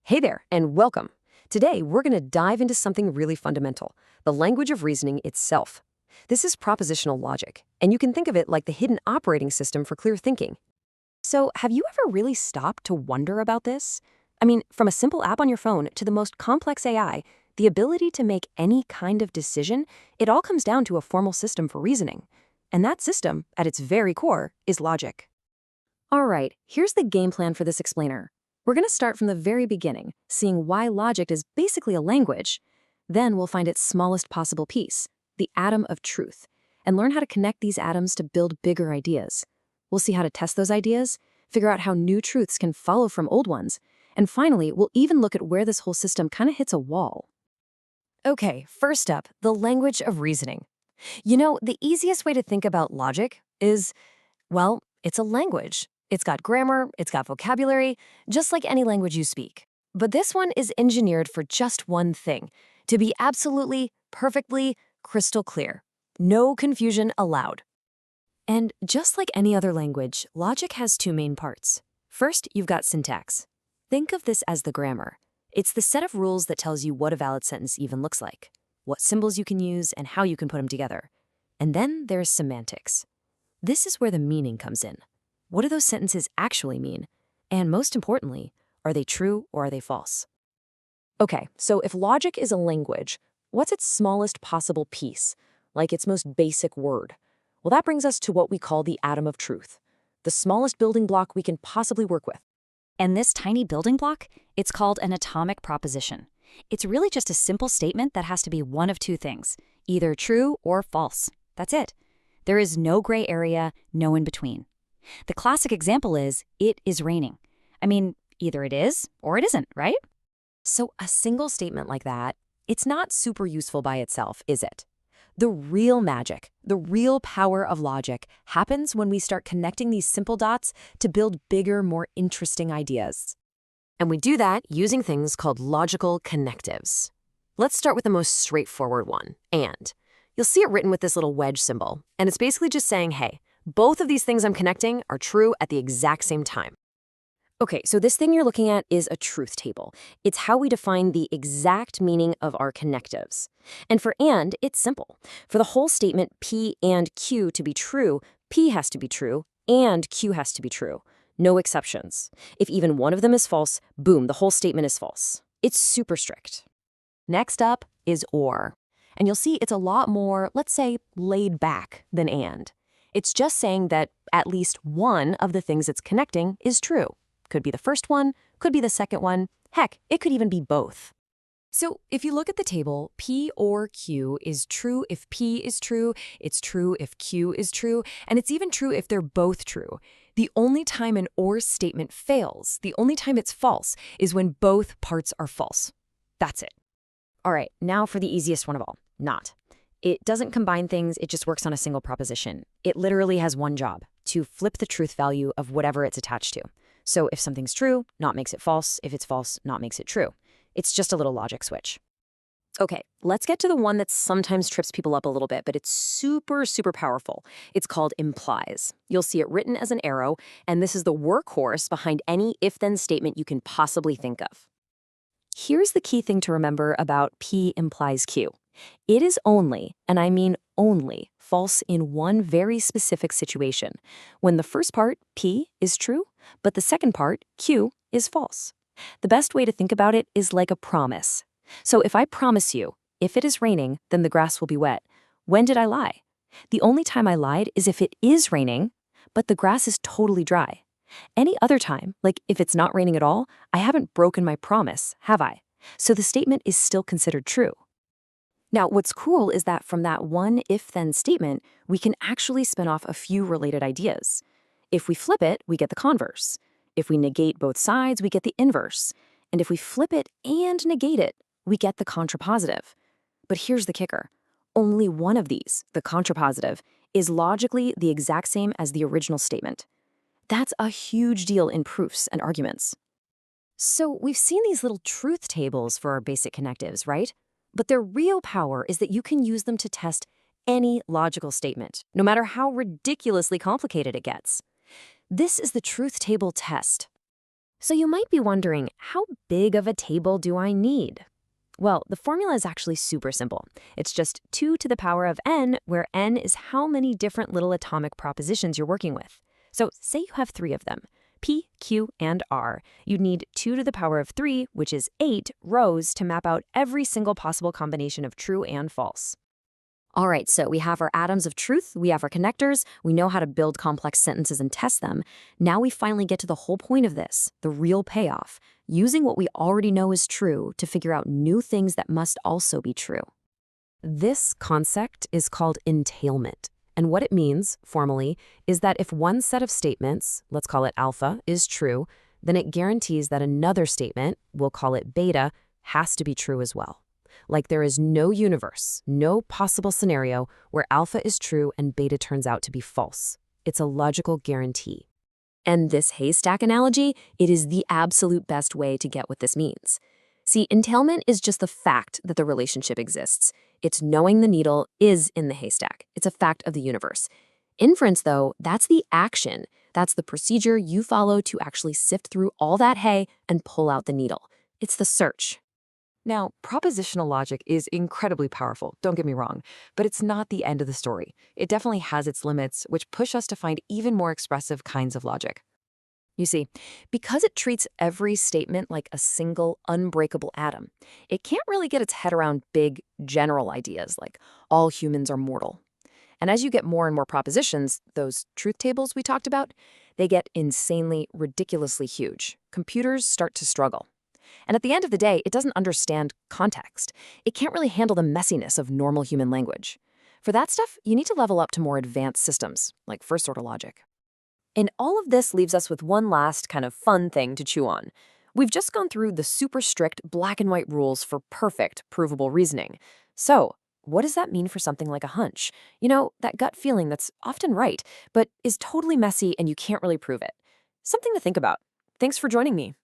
Hey there, and welcome. Today, we're going to dive into something really fundamental, the language of reasoning itself. This is propositional logic, and you can think of it like the hidden operating system for clear thinking. So, have you ever really stopped to wonder about this? I mean, from a simple app on your phone to the most complex AI, the ability to make any kind of decision, it all comes down to a formal system for reasoning. And that system, at its very core, is logic. All right, here's the game plan for this explainer. We're going to start from the very beginning, seeing why logic is basically a language. Then we'll find its smallest possible piece, the atom of truth, and learn how to connect these atoms to build bigger ideas. We'll see how to test those ideas, figure out how new truths can follow from old ones, and finally, we'll even look at where this whole system kind of hits a wall. Okay, first up, the language of reasoning. You know, the easiest way to think about logic is, well, it's a language. It's got grammar, it's got vocabulary, just like any language you speak. But this one is engineered for just one thing, to be absolutely, perfectly, crystal clear. No confusion allowed. And just like any other language, logic has two main parts. First, you've got syntax. Think of this as the grammar. It's the set of rules that tells you what a valid sentence even looks like, what symbols you can use, and how you can put them together. And then there's semantics. This is where the meaning comes in. What do those sentences actually mean? And most importantly, are they true or are they false? Okay, so if logic is a language, what's its smallest possible piece, like its most basic word? Well, that brings us to what we call the atom of truth, the smallest building block we can possibly work with. And this tiny building block, it's called an atomic proposition. It's really just a simple statement that has to be one of two things, either true or false. That's it. There is no gray area, no in between. The classic example is, it is raining. I mean, either it is or it isn't, right? So a single statement like that, it's not super useful by itself, is it? The real magic, the real power of logic happens when we start connecting these simple dots to build bigger, more interesting ideas. And we do that using things called logical connectives. Let's start with the most straightforward one, and. You'll see it written with this little wedge symbol, and it's basically just saying, hey, both of these things I'm connecting are true at the exact same time. Okay, so this thing you're looking at is a truth table. It's how we define the exact meaning of our connectives. And for and, it's simple. For the whole statement P and Q to be true, P has to be true, and Q has to be true. No exceptions. If even one of them is false, boom, the whole statement is false. It's super strict. Next up is or. And you'll see it's a lot more, let's say, laid back than and. It's just saying that at least one of the things it's connecting is true. Could be the first one, could be the second one. Heck, it could even be both. So if you look at the table, P or Q is true if P is true, it's true if Q is true, and it's even true if they're both true. The only time an or statement fails, the only time it's false, is when both parts are false. That's it. All right, now for the easiest one of all, not. It doesn't combine things, it just works on a single proposition. It literally has one job, to flip the truth value of whatever it's attached to. So if something's true, not makes it false. If it's false, not makes it true. It's just a little logic switch. Okay, let's get to the one that sometimes trips people up a little bit, but it's super, super powerful. It's called implies. You'll see it written as an arrow, and this is the workhorse behind any if-then statement you can possibly think of. Here's the key thing to remember about P implies Q. It is only, and I mean only, false in one very specific situation, when the first part, P, is true, but the second part, Q, is false. The best way to think about it is like a promise. So if I promise you, if it is raining, then the grass will be wet. When did I lie? The only time I lied is if it is raining, but the grass is totally dry. Any other time, like if it's not raining at all, I haven't broken my promise, have I? So the statement is still considered true. Now, what's cool is that from that one if-then statement, we can actually spin off a few related ideas. If we flip it, we get the converse. If we negate both sides, we get the inverse. And if we flip it and negate it, we get the contrapositive. But here's the kicker. Only one of these, the contrapositive, is logically the exact same as the original statement. That's a huge deal in proofs and arguments. So we've seen these little truth tables for our basic connectives, right? But their real power is that you can use them to test any logical statement, no matter how ridiculously complicated it gets. This is the truth table test. So you might be wondering, how big of a table do I need? Well, the formula is actually super simple. It's just 2 to the power of n, where n is how many different little atomic propositions you're working with. So say you have 3 of them, P, Q, and R. You'd need 2 to the power of 3, which is 8, rows to map out every single possible combination of true and false. All right, so we have our atoms of truth, we have our connectors, we know how to build complex sentences and test them. Now we finally get to the whole point of this, the real payoff, using what we already know is true to figure out new things that must also be true. This concept is called entailment. And what it means, formally, is that if one set of statements, let's call it alpha, is true, then it guarantees that another statement, we'll call it beta, has to be true as well. Like there is no universe, no possible scenario where alpha is true and beta turns out to be false. It's a logical guarantee. And this haystack analogy, it is the absolute best way to get what this means. See, entailment is just the fact that the relationship exists. It's knowing the needle is in the haystack. It's a fact of the universe. Inference, though, that's the action. That's the procedure you follow to actually sift through all that hay and pull out the needle. It's the search. Now, propositional logic is incredibly powerful, don't get me wrong, but it's not the end of the story. It definitely has its limits, which push us to find even more expressive kinds of logic. You see, because it treats every statement like a single, unbreakable atom, it can't really get its head around big, general ideas like all humans are mortal. And as you get more and more propositions, those truth tables we talked about, they get insanely, ridiculously huge. Computers start to struggle. And at the end of the day, it doesn't understand context. It can't really handle the messiness of normal human language. For that stuff, you need to level up to more advanced systems, like first-order logic. And all of this leaves us with one last kind of fun thing to chew on. We've just gone through the super strict black and white rules for perfect, provable reasoning. So, what does that mean for something like a hunch? You know, that gut feeling that's often right, but is totally messy and you can't really prove it. Something to think about. Thanks for joining me.